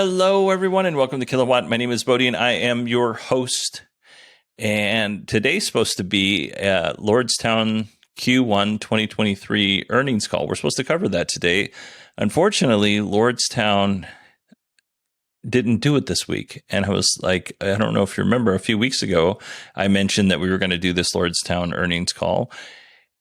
Hello, everyone, and welcome to Kilowatt. My name is Bodie, and I am your host. And today's supposed to be Lordstown Q1 2023 earnings call. We're supposed to cover that today. Unfortunately, Lordstown didn't do it this week. And I was like, I don't know if you remember, a few weeks ago, I mentioned that we were going to do this Lordstown earnings call.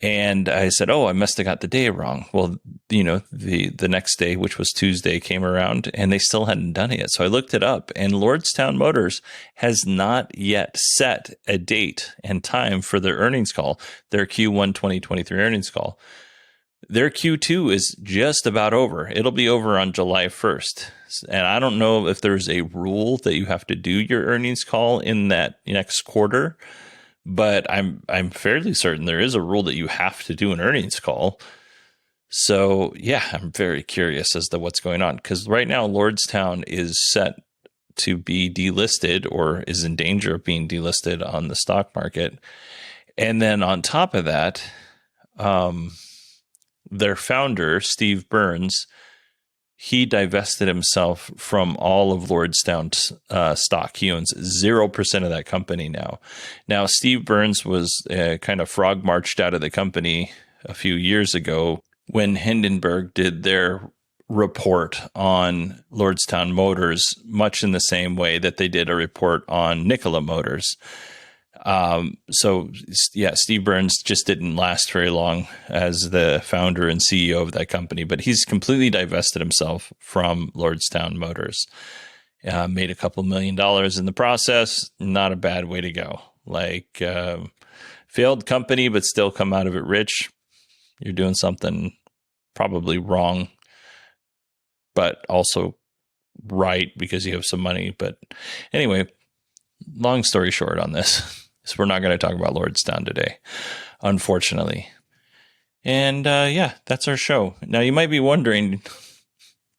And I said, I must have got the day wrong. Well, the next day, which was Tuesday, came around and they still hadn't done it yet. So I looked it up, and Lordstown Motors has not yet set a date and time for their earnings call, their Q1 2023 earnings call. Their Q2 is just about over. It'll be over on July 1st. And I don't know if there's a rule that you have to do your earnings call in that next quarter. But I'm fairly certain there is a rule that you have to do an earnings call. So, yeah, I'm very curious as to what's going on. Because right now, Lordstown is set to be delisted, or is in danger of being delisted on the stock market. And then on top of that, their founder, Steve Burns, he divested himself from all of Lordstown's stock. He owns 0% of that company now. Now, Steve Burns was kind of frog marched out of the company a few years ago when Hindenburg did their report on Lordstown Motors, much in the same way that they did a report on Nikola Motors. Steve Burns just didn't last very long as the founder and CEO of that company, but he's completely divested himself from Lordstown Motors. Made a couple $1 million in the process. Not a bad way to go. Failed company, but still come out of it rich. You're doing something probably wrong, but also right because you have some money. But anyway, long story short on this. So we're not going to talk about Lordstown today, unfortunately. And that's our show. Now you might be wondering,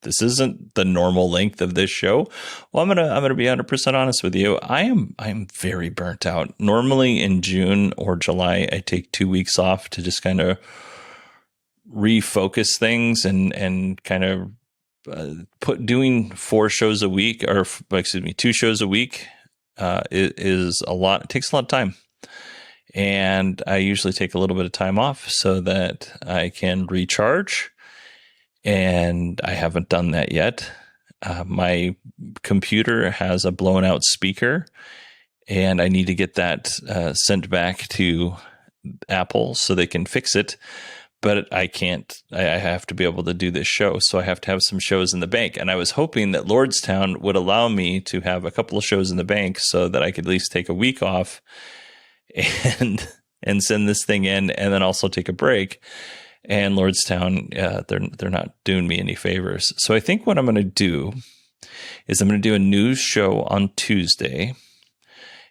this isn't the normal length of this show. Well, I'm gonna be 100% honest with you. I'm very burnt out. Normally in June or July, I take 2 weeks off to just kind of refocus things and kind of doing 4 shows a week, or 2 shows a week. It is a lot. It takes a lot of time, and I usually take a little bit of time off so that I can recharge, and I haven't done that yet. My computer has a blown out speaker, and I need to get that sent back to Apple so they can fix it. But I can't. I have to be able to do this show, so I have to have some shows in the bank. And I was hoping that Lordstown would allow me to have a couple of shows in the bank so that I could at least take a week off and send this thing in, and then also take a break. And Lordstown, they're not doing me any favors. So I think what I'm going to do is I'm going to do a news show on Tuesday,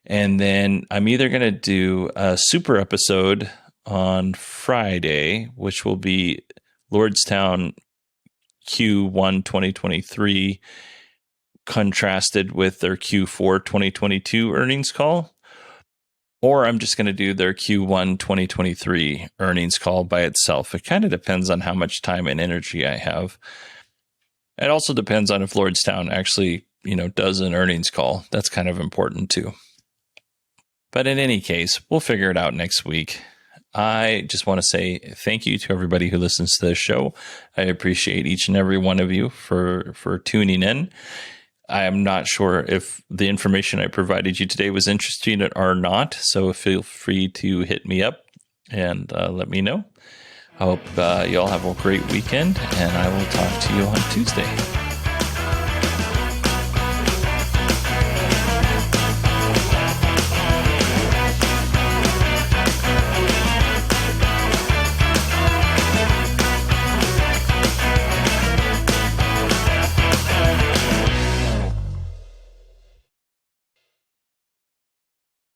and then I'm either going to do a super episode on Friday, which will be Lordstown Q1 2023 contrasted with their Q4 2022 earnings call, or I'm just going to do their Q1 2023 earnings call by itself. It kind of depends on how much time and energy I have. It also depends on if Lordstown actually, does an earnings call. That's kind of important too. But in any case, we'll figure it out next week. I just want to say thank you to everybody who listens to this show. I appreciate each and every one of you for tuning in. I am not sure if the information I provided you today was interesting or not, so feel free to hit me up and let me know. I hope you all have a great weekend, and I will talk to you on Tuesday.